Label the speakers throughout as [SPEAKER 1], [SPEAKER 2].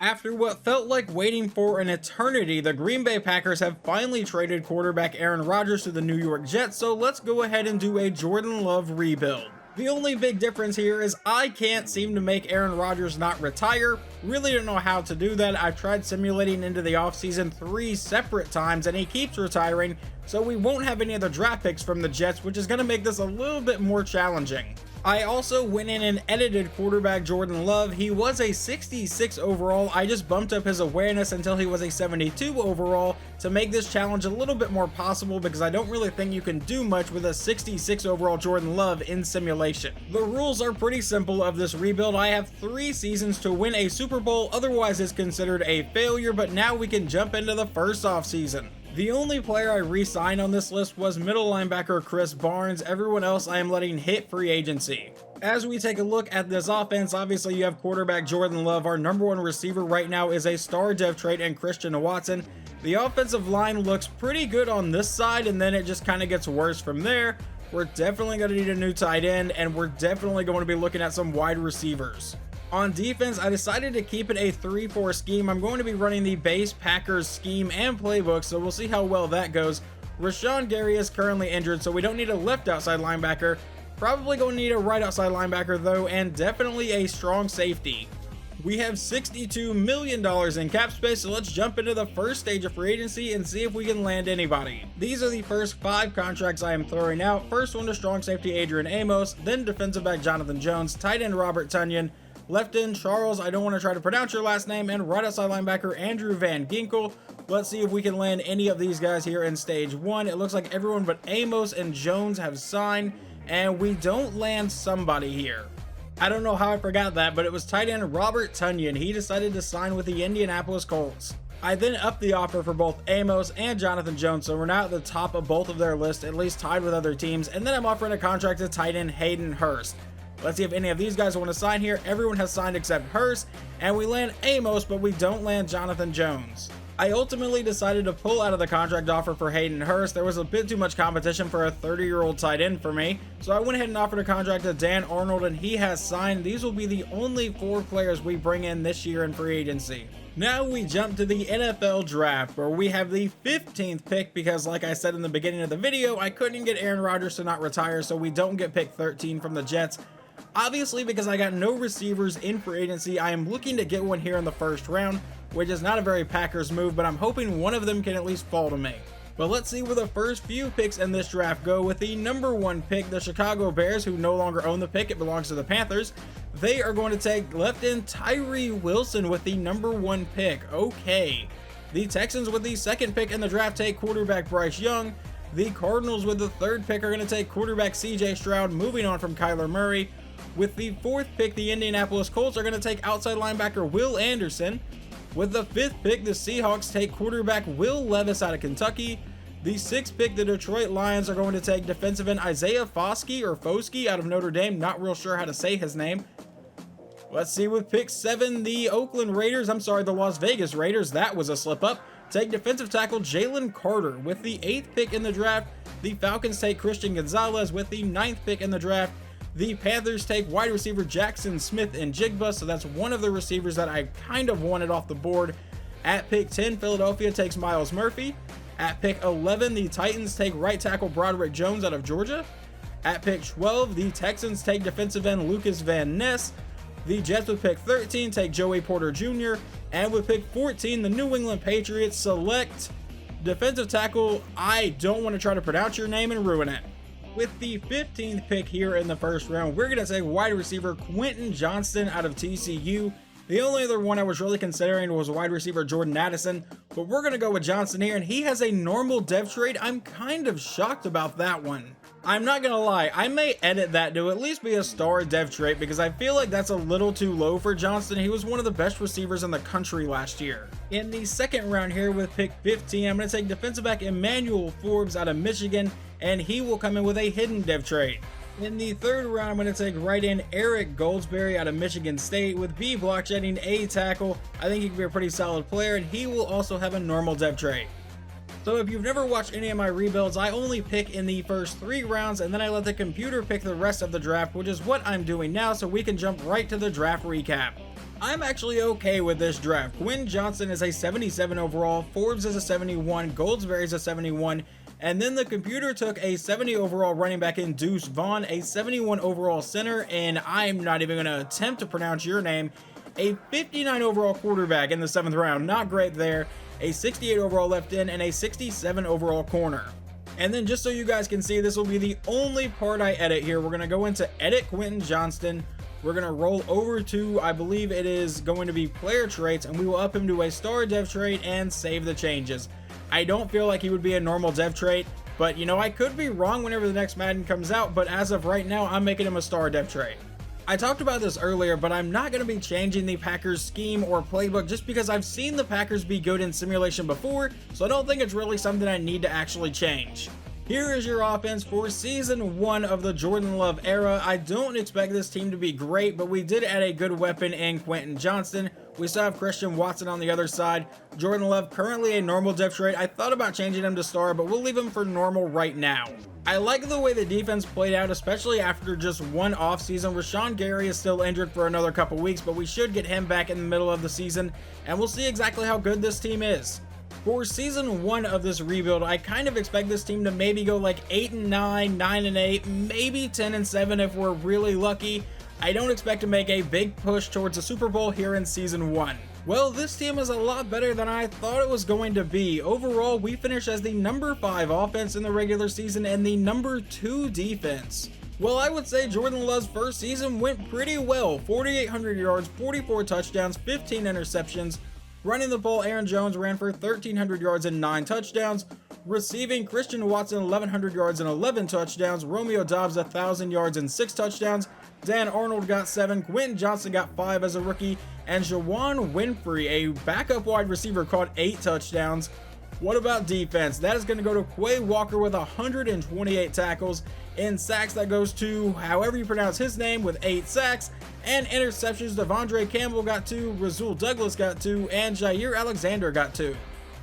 [SPEAKER 1] After what felt like waiting for an eternity, the Green Bay Packers have finally traded quarterback Aaron Rodgers to the New York Jets, so let's go ahead and do a Jordan Love rebuild. The only big difference here is I can't seem to make Aaron Rodgers not retire. Really don't know how to do that. I've tried simulating into the offseason 3 separate times and he keeps retiring, so we won't have any of the draft picks from the Jets, which is going to make this a little bit more challenging. I also went in and edited quarterback Jordan Love. He was a 66 overall. I just bumped up his awareness until he was a 72 overall to make this challenge a little bit more possible, because I don't really think you can do much with a 66 overall Jordan Love in simulation. The rules are pretty simple of this rebuild. I have 3 seasons to win a Super Bowl, otherwise it's considered a failure, but now we can jump into the first offseason. The only player I re-signed on this list was middle linebacker Chris Barnes. Everyone else I am letting hit free agency. As we take a look at this offense, obviously you have quarterback Jordan Love. Our number 1 receiver right now is a star dev trait and Christian Watson. The offensive line looks pretty good on this side, and then it just kind of gets worse from there. We're definitely going to need a new tight end, and we're definitely going to be looking at some wide receivers. On defense, I decided to keep it a 3-4 scheme. I'm going to be running the base Packers scheme and playbook, so we'll see how well that goes. Rashawn Gary is currently injured, so we don't need a left outside linebacker. Probably going to need a right outside linebacker though, and definitely a strong safety. We have $62 million in cap space, so let's jump into the first stage of free agency and see if we can land anybody. These are the first 5 contracts I am throwing out. First one to strong safety Adrian Amos, then defensive back Jonathan Jones, tight end Robert Tonyan, left end Charles, I don't want to try to pronounce your last name, and right outside linebacker Andrew Van Ginkel. Let's see if we can land any of these guys here in stage 1. It looks like everyone but Amos and Jones have signed, and we don't land somebody here. I don't know how I forgot that, but it was tight end Robert Tonyan. He decided to sign with the Indianapolis Colts. I then upped the offer for both Amos and Jonathan Jones, so we're now at the top of both of their lists, at least tied with other teams, and then I'm offering a contract to tight end Hayden Hurst. Let's see if any of these guys want to sign here. Everyone has signed except Hurst, and we land Amos, but we don't land Jonathan Jones. I ultimately decided to pull out of the contract offer for Hayden Hurst. There was a bit too much competition for a 30-year-old tight end for me, so I went ahead and offered a contract to Dan Arnold, and he has signed. These will be the only 4 players we bring in this year in free agency. Now we jump to the NFL draft, where we have the 15th pick, because like I said in the beginning of the video, I couldn't get Aaron Rodgers to not retire, so we don't get pick 13 from the Jets. Obviously, because I got no receivers in free agency, I am looking to get one here in the first round, which is not a very Packers move, but I'm hoping one of them can at least fall to me. But let's see where the first few picks in this draft go. With the number 1 pick, the Chicago Bears, who no longer own the pick, it belongs to the Panthers. They are going to take left end Tyree Wilson with the number 1 pick. Okay. The Texans with the 2nd pick in the draft take quarterback Bryce Young. The Cardinals with the 3rd pick are going to take quarterback CJ Stroud, moving on from Kyler Murray. With the 4th pick, the Indianapolis Colts are going to take outside linebacker Will Anderson. With the 5th pick, the Seahawks take quarterback Will Levis out of Kentucky. The 6th pick, the Detroit Lions are going to take defensive end Isaiah Foskey out of Notre Dame. Not real sure how to say his name. Let's see with pick 7, the the Las Vegas Raiders, that was a slip up, take defensive tackle Jalen Carter. With the 8th pick in the draft, the Falcons take Christian Gonzalez. With the 9th pick in the draft, the Panthers take wide receiver Jackson Smith and Jigba, so that's one of the receivers that I kind of wanted off the board. At pick 10, Philadelphia takes Myles Murphy. At pick 11, the Titans take right tackle Broderick Jones out of Georgia. At pick 12, the Texans take defensive end Lucas Van Ness. The Jets with pick 13 take Joey Porter Jr. And with pick 14, the New England Patriots select defensive tackle, I don't want to try to pronounce your name and ruin it. With the 15th pick here in the first round, we're going to take wide receiver Quentin Johnston out of TCU. The only other one I was really considering was wide receiver Jordan Addison, but we're going to go with Johnston here, and he has a normal dev trade. I'm kind of shocked about that one. I'm not going to lie, I may edit that to at least be a star dev trait, because I feel like that's a little too low for Johnston. He was one of the best receivers in the country last year. In the second round here with pick 15, I'm going to take defensive back Emmanuel Forbes out of Michigan, and he will come in with a hidden dev trait. In the third round, I'm going to take right end Eric Goldsberry out of Michigan State. With B block shedding a tackle, I think he can be a pretty solid player, and he will also have a normal dev trait. So if you've never watched any of my rebuilds, I only pick in the first 3 rounds, and then I let the computer pick the rest of the draft, which is what I'm doing now, so we can jump right to the draft recap. I'm actually okay with this draft. Quentin Johnston is a 77 overall, Forbes is a 71, Goldsberry is a 71, and then the computer took a 70 overall running back in Deuce Vaughn, a 71 overall center, and I'm not even going to attempt to pronounce your name, a 59 overall quarterback in the 7th round, not great there, a 68 overall left end, and a 67 overall corner. And then just so you guys can see, this will be the only part I edit here. We're going to go into edit Quentin Johnston. We're going to roll over to, I believe it is going to be player traits, and we will up him to a star dev trait and save the changes. I don't feel like he would be a normal dev trait, but you know, I could be wrong whenever the next Madden comes out, but as of right now, I'm making him a star dev trait. I talked about this earlier, but I'm not going to be changing the Packers scheme or playbook just because I've seen the Packers be good in simulation before, so I don't think it's really something I need to actually change. Here is your offense for Season 1 of the Jordan Love era. I don't expect this team to be great, but we did add a good weapon in Quentin Johnston. We still have Christian Watson on the other side. Jordan Love, currently a normal dev trait. I thought about changing him to star, but we'll leave him for normal right now. I like the way the defense played out, especially after just one offseason. Rashawn Gary is still injured for another couple weeks, but we should get him back in the middle of the season, and we'll see exactly how good this team is. For Season 1 of this rebuild, I kind of expect this team to maybe go like 8-9, 9-8, maybe 10-7 if we're really lucky. I don't expect to make a big push towards a Super Bowl here in Season 1. Well, this team is a lot better than I thought it was going to be. Overall, we finished as the number 5 offense in the regular season and the number 2 defense. Well, I would say Jordan Love's first season went pretty well. 4,800 yards, 44 touchdowns, 15 interceptions. Running the ball, Aaron Jones ran for 1,300 yards and 9 touchdowns. Receiving, Christian Watson 1,100 yards and 11 touchdowns. Romeo Doubs 1,000 yards and 6 touchdowns. Dan Arnold got 7. Quentin Johnston got 5 as a rookie. And Juwan Winfrey, a backup wide receiver, caught 8 touchdowns. What about defense? That is going to go to Quay Walker with 128 tackles. In sacks, that goes to however you pronounce his name with 8 sacks. And interceptions, Devondre Campbell got 2, Rasul Douglas got 2, and Jair Alexander got 2.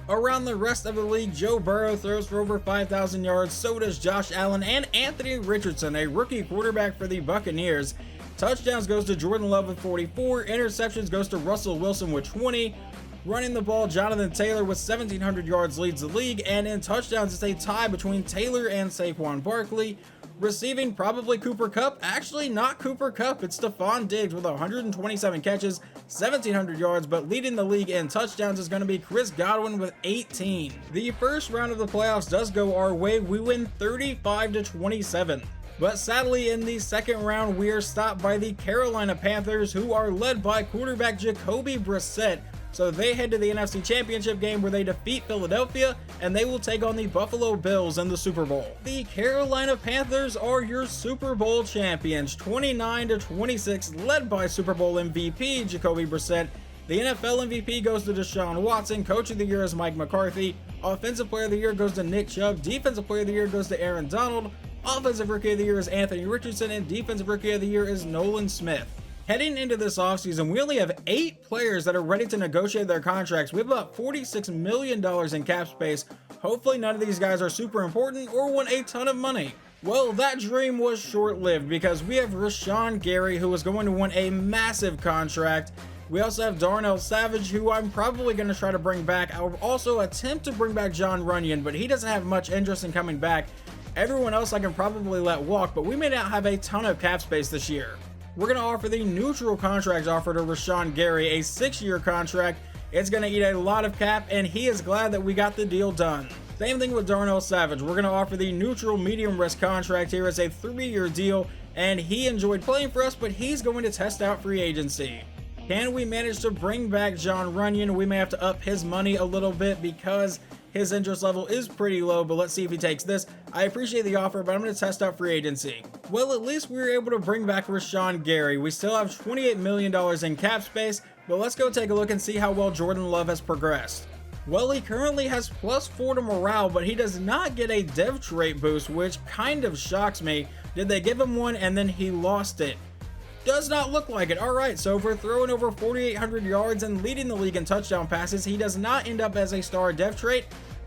[SPEAKER 1] Around the rest of the league, Joe Burrow throws for over 5,000 yards, so does Josh Allen and Anthony Richardson, a rookie quarterback for the Buccaneers. Touchdowns goes to Jordan Love with 44, interceptions goes to Russell Wilson with 20. Running the ball, Jonathan Taylor with 1,700 yards leads the league, and in touchdowns it's a tie between Taylor and Saquon Barkley. Receiving, probably Cooper Kupp. Actually, not Cooper Kupp. It's Stephon Diggs with 127 catches, 1,700 yards, but leading the league in touchdowns is going to be Chris Godwin with 18. The first round of the playoffs does go our way. We win 35-27. But sadly, in the second round, we are stopped by the Carolina Panthers, who are led by quarterback Jacoby Brissett. So they head to the NFC Championship game where they defeat Philadelphia, and they will take on the Buffalo Bills in the Super Bowl. The Carolina Panthers are your Super Bowl champions, 29-26, led by Super Bowl MVP Jacoby Brissett. The NFL MVP goes to Deshaun Watson. Coach of the Year is Mike McCarthy. Offensive Player of the Year goes to Nick Chubb. Defensive Player of the Year goes to Aaron Donald. Offensive Rookie of the Year is Anthony Richardson, and Defensive Rookie of the Year is Nolan Smith. Heading into this offseason, we only have 8 players that are ready to negotiate their contracts. We have about $46 million in cap space. Hopefully none of these guys are super important or want a ton of money. Well, that dream was short-lived because we have Rashawn Gary, who is going to want a massive contract. We also have Darnell Savage, who I'm probably going to try to bring back. I'll also attempt to bring back John Runyon, but he doesn't have much interest in coming back. Everyone else I can probably let walk, but we may not have a ton of cap space this year. We're going to offer the neutral contract offer to Rashawn Gary, a 6-year contract. It's going to eat a lot of cap, and he is glad that we got the deal done. Same thing with Darnell Savage. We're going to offer the neutral medium risk contract here. It's a 3-year deal, and he enjoyed playing for us, but he's going to test out free agency. Can we manage to bring back John Runyon? We may have to up his money a little bit because his interest level is pretty low, but let's see if he takes this. I appreciate the offer, but I'm going to test out free agency. Well, at least we were able to bring back Rashawn Gary. We still have $28 million in cap space, but let's go take a look and see how well Jordan Love has progressed. Well, he currently has +4 to morale, but he does not get a dev trait boost, which kind of shocks me. Did they give him one and then he lost it? Does not look like it. Alright, so if we're throwing over 4,800 yards and leading the league in touchdown passes, he does not end up as a star dev trait.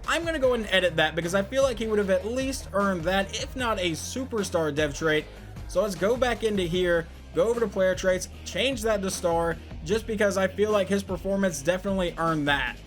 [SPEAKER 1] I'm going to go ahead and edit that because I feel like he would have at least earned that, if not a superstar dev trait. So let's go back into here. go over to player traits, change that to star, just because I feel like his performance definitely earned that.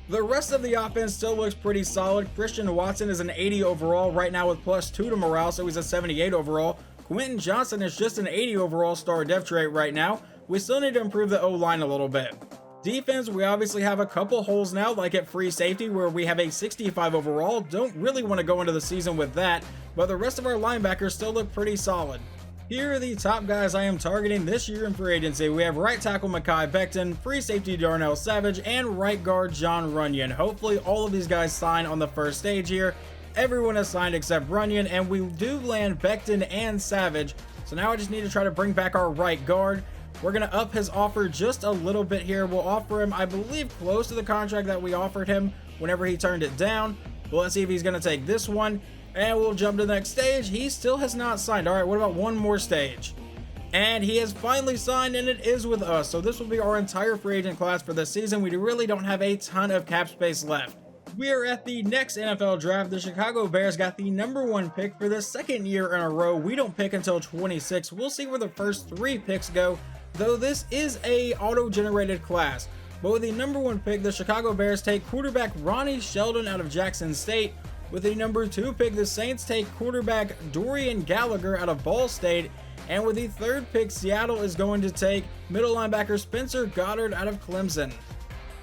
[SPEAKER 1] The rest of the offense still looks pretty solid. Christian Watson is an 80 overall right now with +2 to morale, so he's a 78 overall. Quentin Johnston is just an 80 overall star dev trait right now. We still need to improve the O-line a little bit. Defense, we obviously have a couple holes now, like at free safety where we have a 65 overall. Don't really want to go into the season with that, but the rest of our linebackers still look pretty solid. Here are the top guys I am targeting this year in free agency. We have right tackle Mekhi Becton, free safety Darnell Savage, and right guard Jon Runyan. Hopefully all of these guys sign on the first stage here. Everyone has signed except Runyan, and we do land Becton and Savage. So now I just need to try to bring back our right guard. We're going to up his offer just a little bit here. We'll offer him, I believe, close to the contract that we offered him whenever he turned it down. But let's see if he's going to take this one. And we'll jump to the next stage. He still has not signed. All right, what about one more stage? And he has finally signed, and it is with us. So this will be our entire free agent class for this season. We really don't have a ton of cap space left. We are at the next NFL draft. The Chicago Bears got the #1 pick for the second year in a row. We don't pick until 26. We'll see where the first 3 picks go, though this is a auto-generated class. But with the #1 pick, the Chicago Bears take quarterback Ronnie Sheldon out of Jackson State. With the #2 pick, the Saints take quarterback Dorian Gallagher out of Ball State. And with the 3rd pick, Seattle is going to take middle linebacker Spencer Goddard out of Clemson.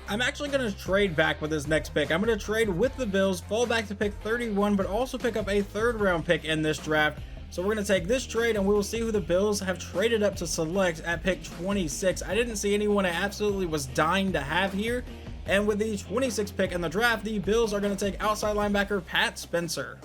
[SPEAKER 1] I'm actually going to trade back with this next pick. I'm going to trade with the Bills, fall back to pick 31, but also pick up a 3rd round pick in this draft. So we're going to take this trade, and we will see who the Bills have traded up to select at pick 26. I didn't see anyone I absolutely was dying to have here. And with the 26th pick in the draft, the Bills are going to take outside linebacker Pat Spencer.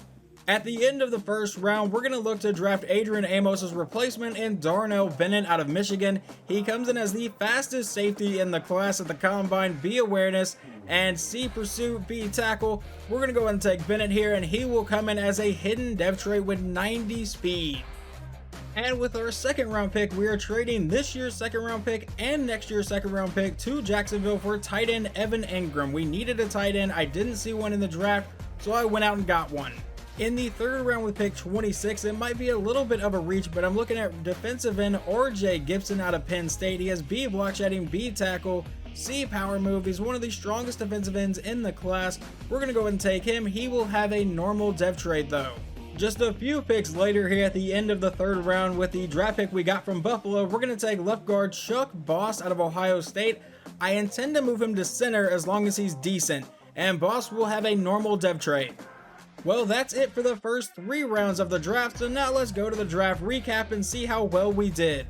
[SPEAKER 1] At the end of the first round, we're going to look to draft Adrian Amos' replacement in Darnell Bennett out of Michigan. He comes in as the fastest safety in the class at the combine, B awareness, and C pursuit, B tackle. We're going to go ahead and take Bennett here, and he will come in as a hidden dev trait with 90 speed. And with our 2nd round pick, we are trading this year's 2nd round pick and next year's 2nd round pick to Jacksonville for tight end Evan Engram. We needed a tight end. I didn't see one in the draft, so I went out and got one. In the 3rd round with pick 26, it might be a little bit of a reach, but I'm looking at defensive end RJ Gibson out of Penn State. He has B block shedding, B tackle, C power move. He's one of the strongest defensive ends in the class. We're going to go ahead and take him. He will have a normal dev trait though. Just a few picks later here at the end of the 3rd round with the draft pick we got from Buffalo, we're going to take left guard Chuck Boss out of Ohio State. I intend to move him to center as long as he's decent, and Boss will have a normal dev trait. Well, that's it for the first 3 rounds of the draft, so now let's go to the draft recap and see how well we did.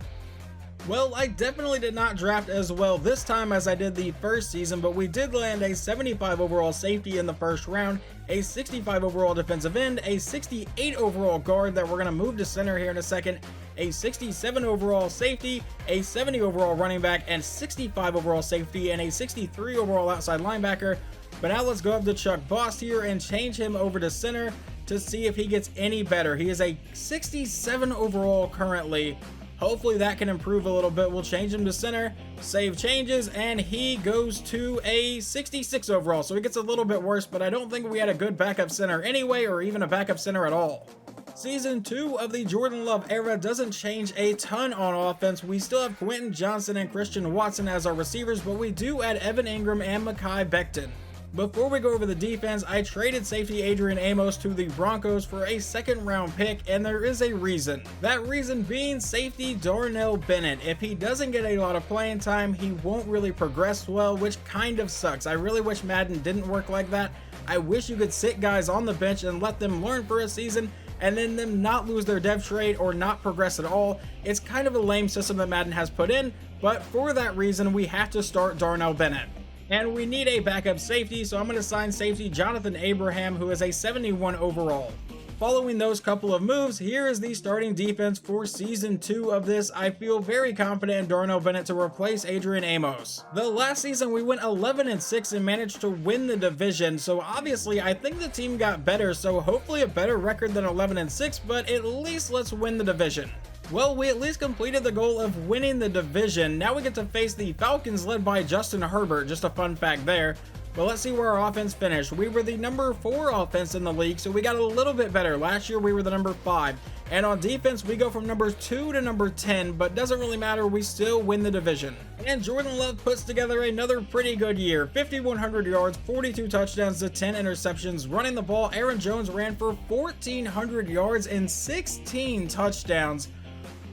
[SPEAKER 1] Well, I definitely did not draft as well this time as I did the first season, but we did land a 75 overall safety in the first round, a 65 overall defensive end, a 68 overall guard that we're going to move to center here in a second, a 67 overall safety, a 70 overall running back, and 65 overall safety, and a 63 overall outside linebacker. But now let's go up to Chuck Boss here and change him over to center to see if he gets any better. He is a 67 overall currently. Hopefully that can improve a little bit. We'll change him to center, save changes, and he goes to a 66 overall. So he gets a little bit worse, but I don't think we had a good backup center anyway, or even a backup center at all. Season 2 of the Jordan Love era doesn't change a ton on offense. We still have Quentin Johnston and Christian Watson as our receivers, but we do add Evan Engram and Mekhi Becton. Before we go over the defense, I traded safety Adrian Amos to the Broncos for a 2nd round pick, and there is a reason. That reason being safety Darnell Bennett. If he doesn't get a lot of playing time, he won't really progress well, which kind of sucks. I really wish Madden didn't work like that. I wish you could sit guys on the bench and let them learn for a season, and then them not lose their dev trait or not progress at all. It's kind of a lame system that Madden has put in, but for that reason, we have to start Darnell Bennett. And we need a backup safety, so I'm going to sign safety Jonathan Abraham, who is a 71 overall. Following those couple of moves, here is the starting defense for Season 2 of this. I feel very confident in Darnell Bennett to replace Adrian Amos. The last season, we went 11-6 and managed to win the division, so obviously I think the team got better, so hopefully a better record than 11-6, but at least let's win the division. Well, we at least completed the goal of winning the division. Now we get to face the Falcons led by Justin Herbert. Just a fun fact there. But let's see where our offense finished. We were the number 4 offense in the league, so we got a little bit better. Last year, we were the number 5. And on defense, we go from number 2 to number 10, but doesn't really matter. We still win the division. And Jordan Love puts together another pretty good year. 5,100 yards, 42 touchdowns to 10 interceptions. Running the ball, Aaron Jones ran for 1,400 yards and 16 touchdowns.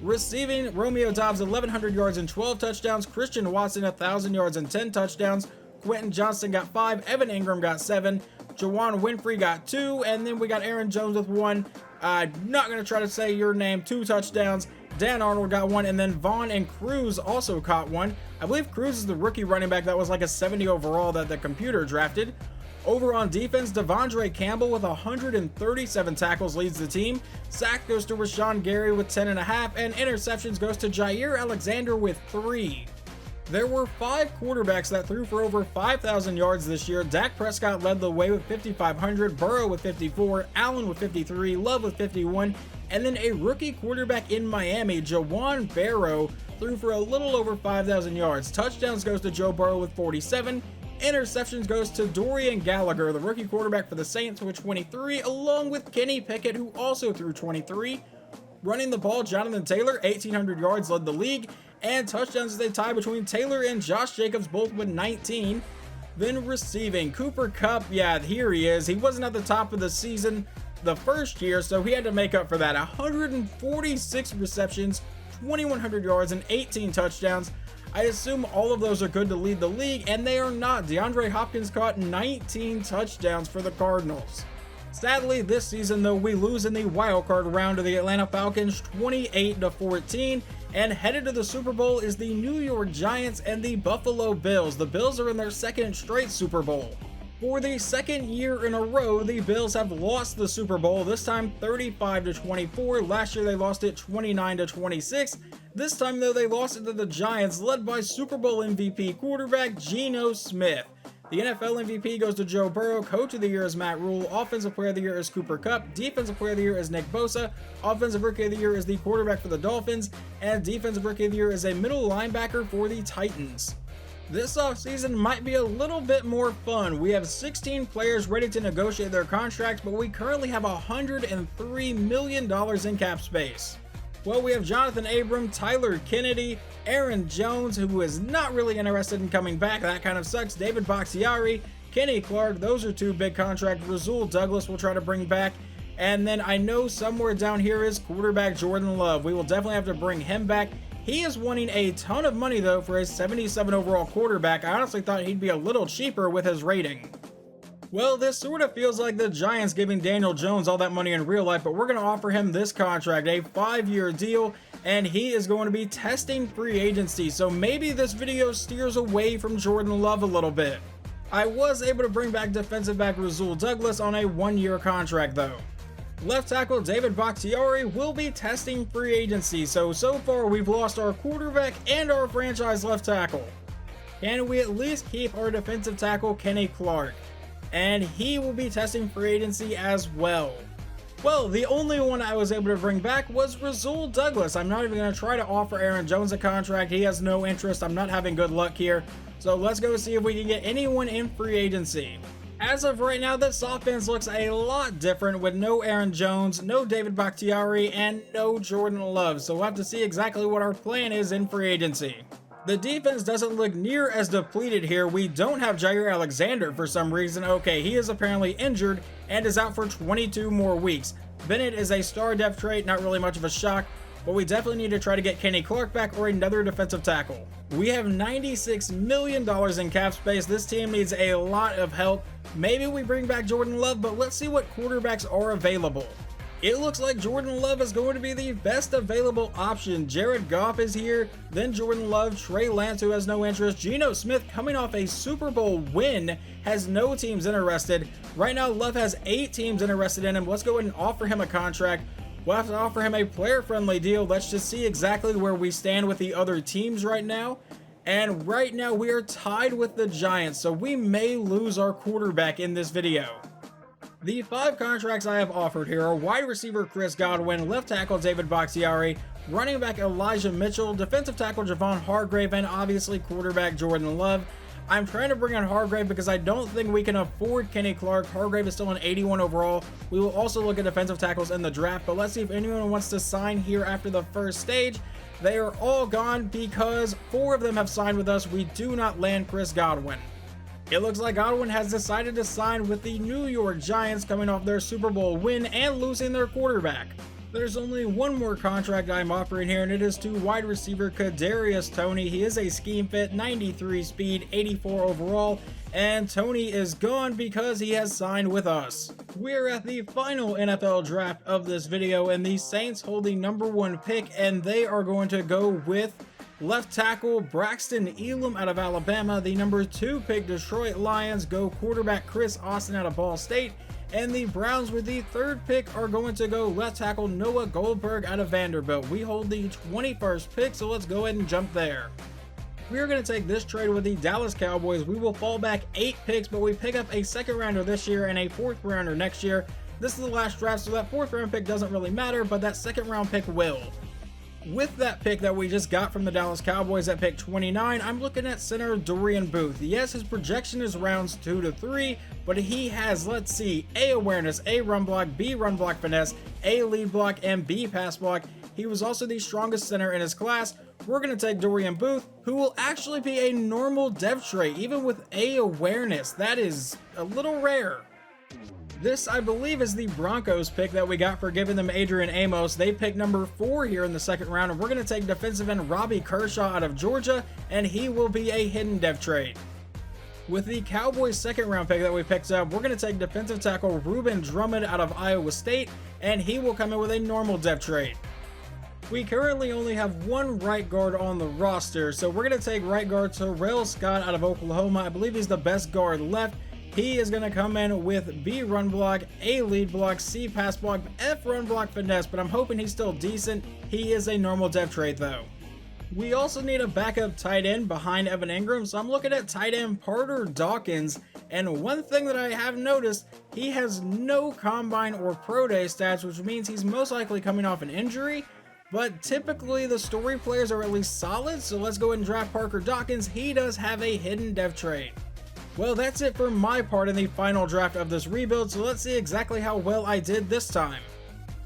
[SPEAKER 1] Receiving, Romeo Doubs 1,100 yards and 12 touchdowns. Christian Watson 1,000 yards and 10 touchdowns. Quentin Johnston got 5, Evan Ingram got 7, Juwan Winfrey got 2, and then we got Aaron Jones with 1. Not going to try to say your name, 2 touchdowns. Dan Arnold got 1, and then Vaughn and Cruz also caught 1. I believe Cruz is the rookie running back that was like a 70 overall that the computer drafted. Over on defense, Devondre Campbell with 137 tackles leads the team. Sack goes to Rashawn Gary with 10.5, and interceptions goes to Jair Alexander with 3. There were 5 quarterbacks that threw for over 5,000 yards this year. Dak Prescott led the way with 5,500, Burrow with 54, Allen with 53, Love with 51, and then a rookie quarterback in Miami, Jawan Barrow, threw for a little over 5,000 yards. Touchdowns goes to Joe Burrow with 47. Interceptions goes to Dorian Gallagher, the rookie quarterback for the Saints, with 23, along with Kenny Pickett, who also threw 23. Running the ball, Jonathan Taylor, 1,800 yards, led the league, and touchdowns as they tie between Taylor and Josh Jacobs, both with 19. Then receiving, Cooper Kupp, yeah, here he is. He wasn't at the top of the season the first year, so he had to make up for that. 146 receptions, 2,100 yards, and 18 touchdowns. I assume all of those are good to lead the league, and they are not. DeAndre Hopkins caught 19 touchdowns for the Cardinals. Sadly, this season, though, we lose in the wildcard round to the Atlanta Falcons 28-14, and headed to the Super Bowl is the New York Giants and the Buffalo Bills. The Bills are in their second straight Super Bowl. For the second year in a row, the Bills have lost the Super Bowl, this time 35-24. Last year, they lost it 29-26. This time, though, they lost it to the Giants, led by Super Bowl MVP quarterback Geno Smith. The NFL MVP goes to Joe Burrow, Coach of the Year is Matt Rule, Offensive Player of the Year is Cooper Kupp, Defensive Player of the Year is Nick Bosa, Offensive Rookie of the Year is the quarterback for the Dolphins, and Defensive Rookie of the Year is a middle linebacker for the Titans. This offseason might be a little bit more fun. We have 16 players ready to negotiate their contracts, but we currently have $103 million in cap space. Well, we have Jonathan Abram, Tyler Kennedy, Aaron Jones, who is not really interested in coming back. That kind of sucks. David Bakhtiari, Kenny Clark, those are 2 big contracts. Rasul Douglas will try to bring back. And then I know somewhere down here is quarterback Jordan Love. We will definitely have to bring him back. He is wanting a ton of money, though, for his 77 overall quarterback. I honestly thought he'd be a little cheaper with his rating. Well, this sort of feels like the Giants giving Daniel Jones all that money in real life, but we're going to offer him this contract, a 5-year deal, and he is going to be testing free agency, so maybe this video steers away from Jordan Love a little bit. I was able to bring back defensive back Rasul Douglas on a 1-year contract, though. Left tackle David Bakhtiari will be testing free agency, so far we've lost our quarterback and our franchise left tackle. Can we at least keep our defensive tackle Kenny Clark? And he will be testing free agency as well. Well, the only one I was able to bring back was Rasul Douglas. I'm not even going to try to offer Aaron Jones a contract. He has no interest. I'm not having good luck here. So let's go see if we can get anyone in free agency. As of right now, this offense looks a lot different with no Aaron Jones, no David Bakhtiari, and no Jordan Love. So we'll have to see exactly what our plan is in free agency. The defense doesn't look near as depleted here. We don't have Jair Alexander for some reason. Okay, he is apparently injured and is out for 22 more weeks. Bennett is a star depth trait, not really much of a shock, but we definitely need to try to get Kenny Clark back or another defensive tackle. We have $96 million in cap space. This team needs a lot of help. Maybe we bring back Jordan Love, but let's see what quarterbacks are available. It looks like Jordan Love is going to be the best available option. Jared Goff is here, then Jordan Love, Trey Lance, who has no interest. Geno Smith, coming off a Super Bowl win, has no teams interested. Right now, Love has 8 teams interested in him. Let's go ahead and offer him a contract. We'll have to offer him a player-friendly deal. Let's just see exactly where we stand with the other teams right now. And right now, we are tied with the Giants, so we may lose our quarterback in this video. The 5 contracts I have offered here are wide receiver Chris Godwin, left tackle David Bakhtiari, running back Elijah Mitchell, defensive tackle Javon Hargrave, and obviously quarterback Jordan Love. I'm trying to bring on Hargrave because I don't think we can afford Kenny Clark. Hargrave is still an 81 overall. We will also look at defensive tackles in the draft, but let's see if anyone wants to sign here after the first stage. They are all gone because 4 of them have signed with us. We do not land Chris Godwin. It looks like Godwin has decided to sign with the New York Giants, coming off their Super Bowl win and losing their quarterback. There's only one more contract I'm offering here, and it is to wide receiver Kadarius Toney. He is a scheme fit, 93 speed, 84 overall, and Toney is gone because he has signed with us. We're at the final NFL draft of this video, and the Saints hold the #1 pick, and they are going to go with left tackle Braxton Elam out of Alabama. The #2 pick Detroit Lions go quarterback Chris Austin out of Ball State. And the Browns with the 3rd pick are going to go left tackle Noah Goldberg out of Vanderbilt. We hold the 21st pick, so let's go ahead and jump there. We are going to take this trade with the Dallas Cowboys. We will fall back 8 picks, but we pick up a 2nd rounder this year and a 4th rounder next year. This is the last draft, so that 4th round pick doesn't really matter, but that 2nd round pick will. With that pick that we just got from the Dallas Cowboys at pick 29, I'm looking at center Dorian Booth. Yes, his projection is rounds 2 to 3, but he has, let's see, A awareness, A run block, B run block finesse, A lead block, and B pass block. He was also the strongest center in his class. We're going to take Dorian Booth, who will actually be a normal dev trait, even with A awareness. That is a little rare. This, I believe, is the Broncos pick that we got for giving them Adrian Amos. They pick #4 here in the 2nd round, and we're going to take defensive end Robbie Kershaw out of Georgia, and he will be a hidden dev trade. With the Cowboys 2nd round pick that we picked up, we're going to take defensive tackle Ruben Drummond out of Iowa State, and he will come in with a normal dev trade. We currently only have 1 right guard on the roster, so we're going to take right guard Terrell Scott out of Oklahoma. I believe he's the best guard left. He is going to come in with B run block, A lead block, C pass block, F run block finesse, but I'm hoping he's still decent. He is a normal dev trait though. We also need a backup tight end behind Evan Ingram, so I'm looking at tight end Parter Dawkins, and one thing that I have noticed, he has no combine or pro day stats, which means he's most likely coming off an injury, but typically the story players are at least solid, so let's go ahead and draft Parker Dawkins. He does have a hidden dev trait. Well, that's it for my part in the final draft of this rebuild, so let's see exactly how well I did this time.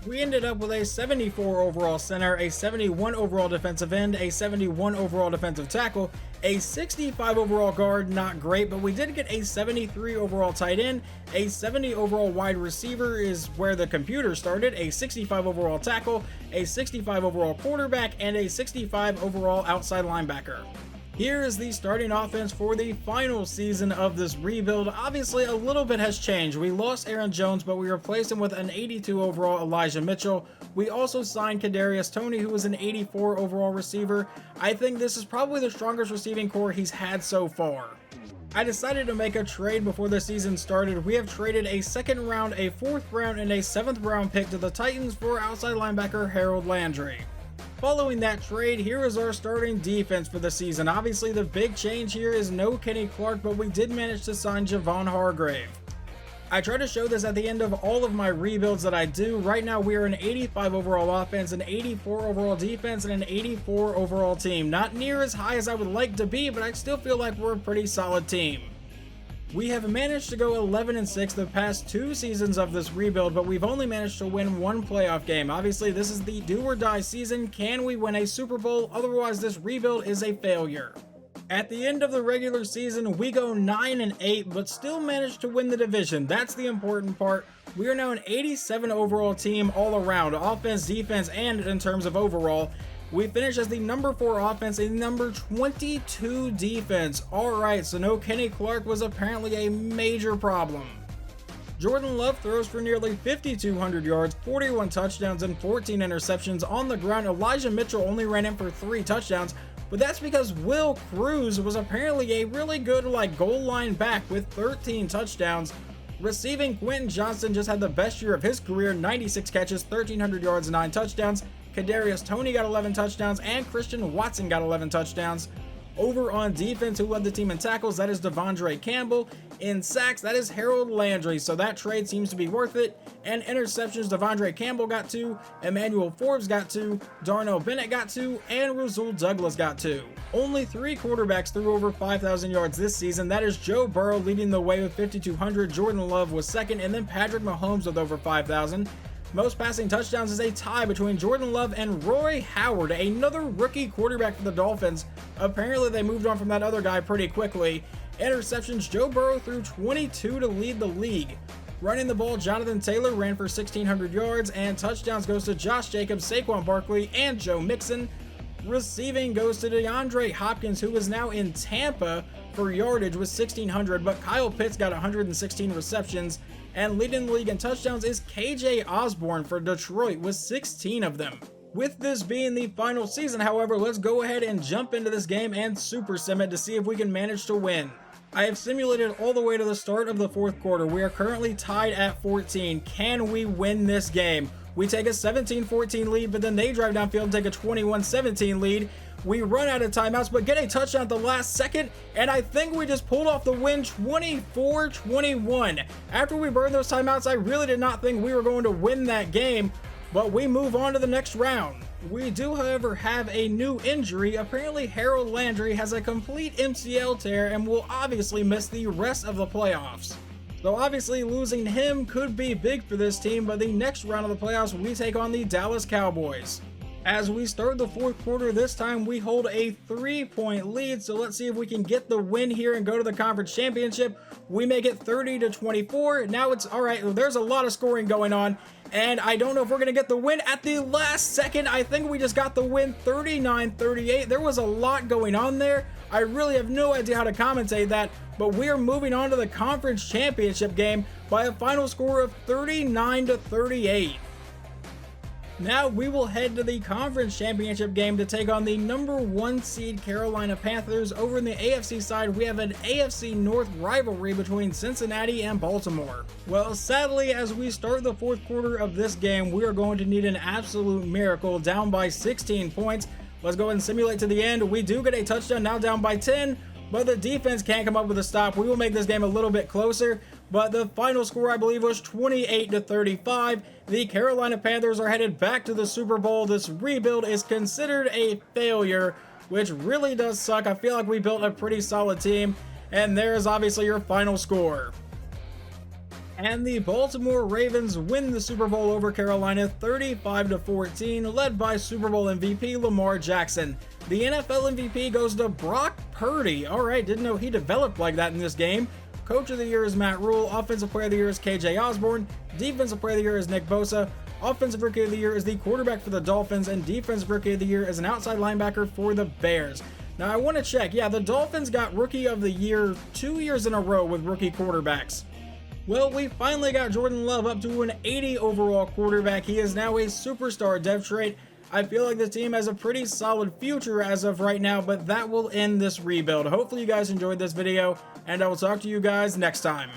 [SPEAKER 1] We ended up with a 74 overall center, a 71 overall defensive end, a 71 overall defensive tackle, a 65 overall guard, not great, but we did get a 73 overall tight end, a 70 overall wide receiver is where the computer started, a 65 overall tackle, a 65 overall quarterback, and a 65 overall outside linebacker. Here is the starting offense for the final season of this rebuild. Obviously, a little bit has changed. We lost Aaron Jones, but we replaced him with an 82 overall Elijah Mitchell. We also signed Kadarius Toney, who was an 84 overall receiver. I think this is probably the strongest receiving core he's had so far. I decided to make a trade before the season started. We have traded a 2nd round, a 4th round, and a 7th round pick to the Titans for outside linebacker Harold Landry. Following that trade, here is our starting defense for the season. Obviously, the big change here is no Kenny Clark, but we did manage to sign Javon Hargrave. I try to show this at the end of all of my rebuilds that I do. Right now, we are an 85 overall offense, an 84 overall defense, and an 84 overall team. Not near as high as I would like to be, but I still feel like we're a pretty solid team. We have managed to go 11-6 the past 2 seasons of this rebuild, but we've only managed to win 1 playoff game. Obviously, this is the do or die season. Can we win a Super Bowl? Otherwise, this rebuild is a failure. At the end of the regular season, we go 9-8, but still managed to win the division. That's the important part. We are now an 87 overall team all around, offense, defense, and in terms of overall. We finished as the #4 offense and #22 defense. Alright, so no Kenny Clark was apparently a major problem. Jordan Love throws for nearly 5,200 yards, 41 touchdowns, and 14 interceptions on the ground. Elijah Mitchell only ran in for 3 touchdowns, but that's because Will Cruz was apparently a really good goal line back with 13 touchdowns. Receiving, Quentin Johnston just had the best year of his career, 96 catches, 1,300 yards, and 9 touchdowns. Kadarius Toney got 11 touchdowns, and Christian Watson got 11 touchdowns. Over on defense, who led the team in tackles? That is Devondre Campbell. In sacks, that is Harold Landry. So that trade seems to be worth it. And interceptions, Devondre Campbell got 2, Emmanuel Forbes got 2, Darnell Bennett got 2, and Rasul Douglas got 2. Only 3 quarterbacks threw over 5,000 yards this season. That is Joe Burrow leading the way with 5,200. Jordan Love was second, and then Patrick Mahomes with over 5,000. Most passing touchdowns is a tie between Jordan Love and Roy Howard, another rookie quarterback for the Dolphins. Apparently they moved on from that other guy pretty quickly. Interceptions, Joe Burrow threw 22 to lead the league. Running the ball, Jonathan Taylor ran for 1,600 yards, and touchdowns goes to Josh Jacobs, Saquon Barkley, and Joe Mixon. Receiving goes to DeAndre Hopkins, who is now in Tampa for yardage with 1,600, but Kyle Pitts got 116 receptions. And leading the league in touchdowns is KJ Osborne for Detroit with 16 of them. With this being the final season, however, let's go ahead and jump into this game and super sim it to see if we can manage to win. I have simulated all the way to the start of the 4th quarter. We are currently tied at 14. Can we win this game? We take a 17-14 lead, but then they drive downfield and take a 21-17 lead. We run out of timeouts, but get a touchdown at the last second, and I think we just pulled off the win 24-21. After we burned those timeouts, I really did not think we were going to win that game, but we move on to the next round. We do, however, have a new injury. Apparently, Harold Landry has a complete MCL tear and will obviously miss the rest of the playoffs. So obviously losing him could be big for this team, but the next round of the playoffs, we take on the Dallas Cowboys. As we start the 4th quarter, this time we hold a 3-point lead, so let's see if we can get the win here and go to the conference championship. We make it 30-24. Now it's all right. There's a lot of scoring going on, and I don't know if we're going to get the win at the last second. I think we just got the win 39-38. There was a lot going on there. I really have no idea how to commentate that, but we are moving on to the conference championship game by a final score of 39-38. Now we will head to the conference championship game to take on the number 1 seed Carolina Panthers. Over in the AFC side, we have an AFC North rivalry between Cincinnati and Baltimore. Well, sadly, as we start the 4th quarter of this game, we are going to need an absolute miracle, down by 16 points. Let's go ahead and simulate to the end. We do get a touchdown, now down by 10, but the defense can't come up with a stop. We will make this game a little bit closer, but the final score, I believe, was 28-35. The Carolina Panthers are headed back to the Super Bowl. This rebuild is considered a failure, which really does suck. I feel like we built a pretty solid team, and there's obviously your final score. And the Baltimore Ravens win the Super Bowl over Carolina 35-14, led by Super Bowl MVP Lamar Jackson. The NFL MVP goes to Brock Purdy. All right, didn't know he developed like that in this game. Coach of the Year is Matt Rule. Offensive Player of the Year is KJ Osborne. Defensive Player of the Year is Nick Bosa. Offensive Rookie of the Year is the quarterback for the Dolphins, and Defensive Rookie of the Year is an outside linebacker for the Bears. Now I want to check. Yeah, the Dolphins got Rookie of the Year 2 years in a row with rookie quarterbacks. Well, we finally got Jordan Love up to an 80 overall quarterback. He is now a superstar depth trait. I feel like the team has a pretty solid future as of right now, but that will end this rebuild. Hopefully you guys enjoyed this video, and I will talk to you guys next time.